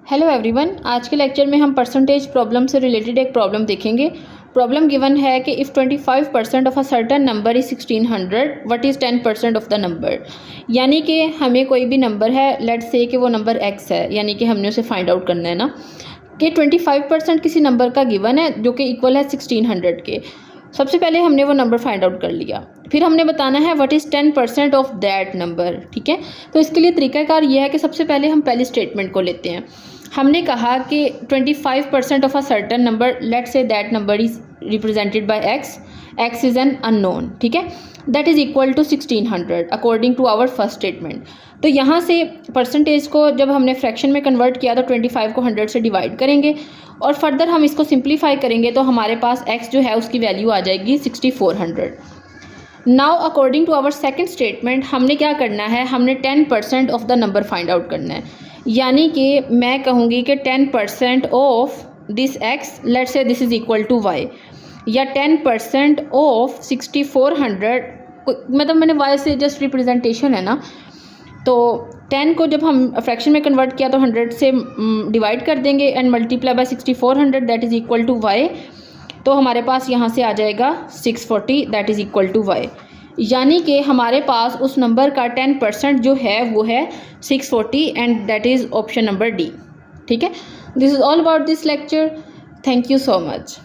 Hello everyone, आज के lecture में हम परसेंटेज प्रॉब्लम से रिलेटेड एक प्रॉब्लम देखेंगे। प्रॉब्लम गिवन है कि if 25% of a certain number is 1600, what is 10% of the number. यानी कि हमें कोई भी नंबर है, लेट्स से कि वो नंबर x है, यानी कि हमने उसे फाइंड आउट करना है ना, कि 25% किसी नंबर का गिवन है जो कि इक्वल है 1600 के। सबसे पहले हमने वो नंबर फाइंड आउट कर लिया, फिर हमने बताना है what is 10% of that number. ठीक है, तो इसके लिए तरीकाकार ये है कि सबसे पहले हम पहली स्टेटमेंट को लेते हैं। हमने कहा कि 25% of a certain number, let's say that number is represented by x is an unknown. ठीक है, that is equal to 1600 according to our first statement. तो यहाँ से परसेंटेज को जब हमने फ्रैक्शन में कन्वर्ट किया तो 25 को 100 से डिवाइड करेंगे और फर्दर हम इसको सिंप्लीफाई करेंगे तो हमारे पास x जो है उसकी वैल्यू आ जाएगी 6400। Now according to our second statement हमने क्या करना है, हमने 10% of the number find out करना है। यानी कि मैं कहूँगी कि 10% of this x, let's say this is equal to y, या 10% ऑफ 6400, मतलब मैंने y से जस्ट रिप्रेजेंटेशन है ना, तो 10 को जब हम फ्रैक्शन में कन्वर्ट किया तो 100 से डिवाइड कर देंगे and multiply by 6400 that is equal to y। तो हमारे पास यहाँ से आ जाएगा 640 that is equal to y। यानी कि हमारे पास उस नंबर का 10% जो है वो है 640 and that is option number D. ठीक है, this is all about this lecture. Thank you so much.